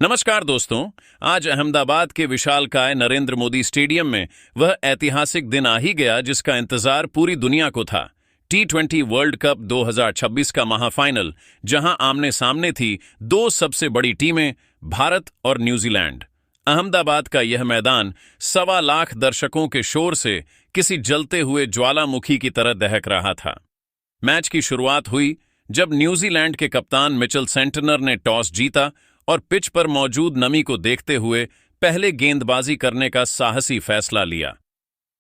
नमस्कार दोस्तों। आज अहमदाबाद के विशालकाय नरेंद्र मोदी स्टेडियम में वह ऐतिहासिक दिन आ ही गया जिसका इंतजार पूरी दुनिया को था। T20 वर्ल्ड कप 2026 का महाफाइनल, जहां आमने सामने थी दो सबसे बड़ी टीमें, भारत और न्यूजीलैंड। अहमदाबाद का यह मैदान 1.25 लाख दर्शकों के शोर से किसी जलते हुए ज्वालामुखी की तरह दहक रहा था। मैच की शुरुआत हुई जब न्यूजीलैंड के कप्तान मिचेल सेंटनर ने टॉस जीता और पिच पर मौजूद नमी को देखते हुए पहले गेंदबाजी करने का साहसी फैसला लिया।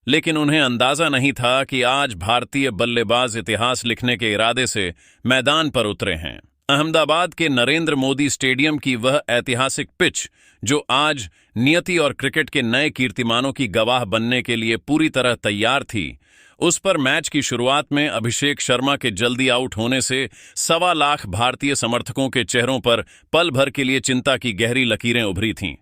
लेकिन उन्हें अंदाजा नहीं था कि आज भारतीय बल्लेबाज इतिहास लिखने के इरादे से मैदान पर उतरे हैं। अहमदाबाद के नरेंद्र मोदी स्टेडियम की वह ऐतिहासिक पिच, जो आज नियति और क्रिकेट के नए कीर्तिमानों की गवाह बनने के लिए पूरी तरह तैयार थी, उस पर मैच की शुरुआत में अभिषेक शर्मा के जल्दी आउट होने से 1.25 लाख भारतीय समर्थकों के चेहरों पर पल भर के लिए चिंता की गहरी लकीरें उभरी थीं।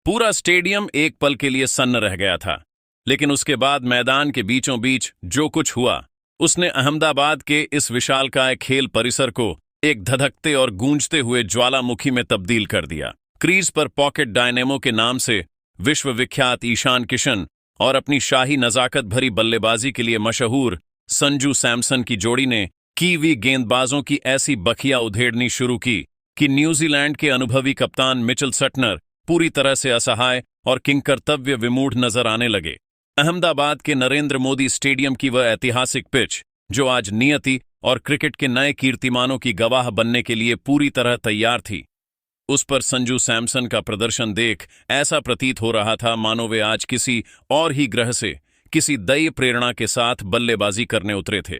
पूरा स्टेडियम एक पल के लिए सन्न रह गया था, लेकिन उसके बाद मैदान के बीचों बीच जो कुछ हुआ, उसने अहमदाबाद के इस विशालकाय खेल परिसर को एक धधकते और गूंजते हुए ज्वालामुखी में तब्दील कर दिया। क्रीज पर पॉकेट डायनेमो के नाम से विश्वविख्यात ईशान किशन और अपनी शाही नजाकत भरी बल्लेबाजी के लिए मशहूर संजू सैमसन की जोड़ी ने कीवी गेंदबाजों की ऐसी बखिया उधेड़नी शुरू की कि न्यूजीलैंड के अनुभवी कप्तान मिचेल सेंटनर पूरी तरह से असहाय और किंकर्तव्य विमूढ़ नजर आने लगे। अहमदाबाद के नरेंद्र मोदी स्टेडियम की वह ऐतिहासिक पिच, जो आज नियति और क्रिकेट के नए कीर्तिमानों की गवाह बनने के लिए पूरी तरह तैयार थी, उस पर संजू सैमसन का प्रदर्शन देख ऐसा प्रतीत हो रहा था मानो वे आज किसी और ही ग्रह से किसी दैवीय प्रेरणा के साथ बल्लेबाजी करने उतरे थे।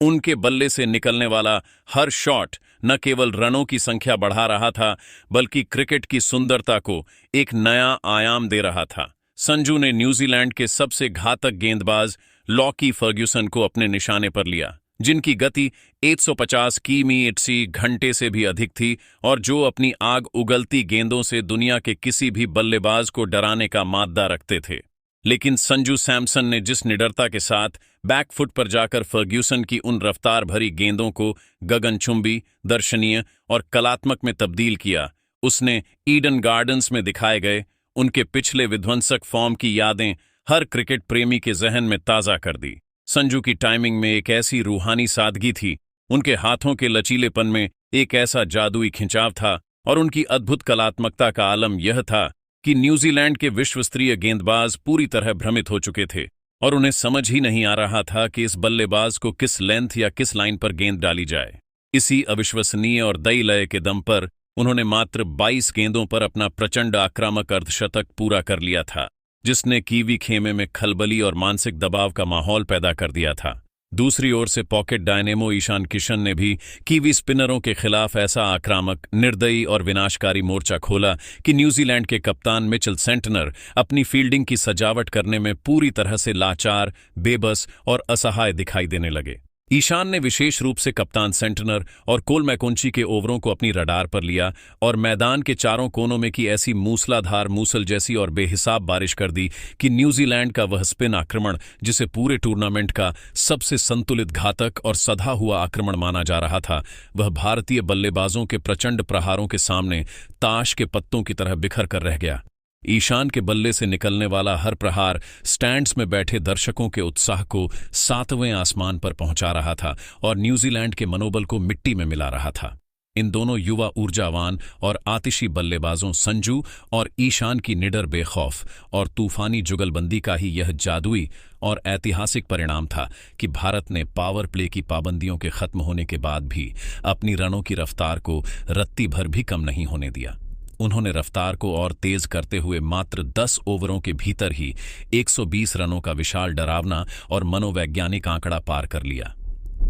उनके बल्ले से निकलने वाला हर शॉट न केवल रनों की संख्या बढ़ा रहा था, बल्कि क्रिकेट की सुंदरता को एक नया आयाम दे रहा था। संजू ने न्यूजीलैंड के सबसे घातक गेंदबाज लॉकी फर्ग्यूसन को अपने निशाने पर लिया, जिनकी गति 150 किमी घंटे से भी अधिक थी और जो अपनी आग उगलती गेंदों से दुनिया के किसी भी बल्लेबाज को डराने का माद्दा रखते थे। लेकिन संजू सैमसन ने जिस निडरता के साथ बैकफुट पर जाकर फर्ग्यूसन की उन रफ्तार भरी गेंदों को गगनचुंबी, दर्शनीय और कलात्मक में तब्दील किया, उसने ईडन गार्डन्स में दिखाए गए उनके पिछले विध्वंसक फॉर्म की यादें हर क्रिकेट प्रेमी के जहन में ताज़ा कर दी। संजू की टाइमिंग में एक ऐसी रूहानी सादगी थी, उनके हाथों के लचीलेपन में एक ऐसा जादुई खिंचाव था और उनकी अद्भुत कलात्मकता का आलम यह था कि न्यूजीलैंड के विश्वस्तरीय गेंदबाज पूरी तरह भ्रमित हो चुके थे और उन्हें समझ ही नहीं आ रहा था कि इस बल्लेबाज को किस लेंथ या किस लाइन पर गेंद डाली जाए। इसी अविश्वसनीय और दई लय के दम पर उन्होंने मात्र 22 गेंदों पर अपना प्रचंड आक्रामक अर्धशतक पूरा कर लिया था, जिसने कीवी खेमे में खलबली और मानसिक दबाव का माहौल पैदा कर दिया था। दूसरी ओर से पॉकेट डायनेमो ईशान किशन ने भी कीवी स्पिनरों के खिलाफ ऐसा आक्रामक, निर्दयी और विनाशकारी मोर्चा खोला कि न्यूजीलैंड के कप्तान मिचेल सेंटनर अपनी फील्डिंग की सजावट करने में पूरी तरह से लाचार, बेबस और असहाय दिखाई देने लगे। ईशान ने विशेष रूप से कप्तान सेंटनर और कोल मैकोंची के ओवरों को अपनी रडार पर लिया और मैदान के चारों कोनों में की ऐसी मूसलाधार मूसल जैसी और बेहिसाब बारिश कर दी कि न्यूजीलैंड का वह स्पिन आक्रमण, जिसे पूरे टूर्नामेंट का सबसे संतुलित, घातक और सधा हुआ आक्रमण माना जा रहा था, वह भारतीय बल्लेबाजों के प्रचंड प्रहारों के सामने ताश के पत्तों की तरह बिखर कर रह गया। ईशान के बल्ले से निकलने वाला हर प्रहार स्टैंड्स में बैठे दर्शकों के उत्साह को 7वें आसमान पर पहुंचा रहा था और न्यूजीलैंड के मनोबल को मिट्टी में मिला रहा था। इन दोनों युवा, ऊर्जावान और आतिशी बल्लेबाजों संजू और ईशान की निडर, बेखौफ और तूफानी जुगलबंदी का ही यह जादुई और ऐतिहासिक परिणाम था कि भारत ने पावर प्ले की पाबंदियों के खत्म होने के बाद भी अपनी रनों की रफ्तार को रत्ती भर भी कम नहीं होने दिया। उन्होंने रफ्तार को और तेज करते हुए मात्र 10 ओवरों के भीतर ही 120 रनों का विशाल, डरावना और मनोवैज्ञानिक आंकड़ा पार कर लिया।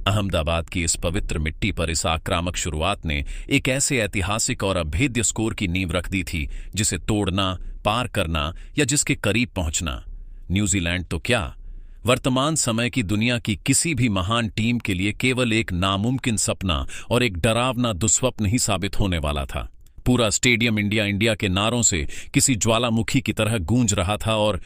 अहमदाबाद की इस पवित्र मिट्टी पर इस आक्रामक शुरुआत ने एक ऐसे ऐतिहासिक और अभेद्य स्कोर की नींव रख दी थी जिसे तोड़ना, पार करना या जिसके करीब पहुंचना न्यूजीलैंड तो क्या, वर्तमान समय की दुनिया की किसी भी महान टीम के लिए केवल एक नामुमकिन सपना और एक डरावना दुस्वप्न ही साबित होने वाला था। पूरा स्टेडियम इंडिया इंडिया के नारों से किसी ज्वालामुखी की तरह गूंज रहा था और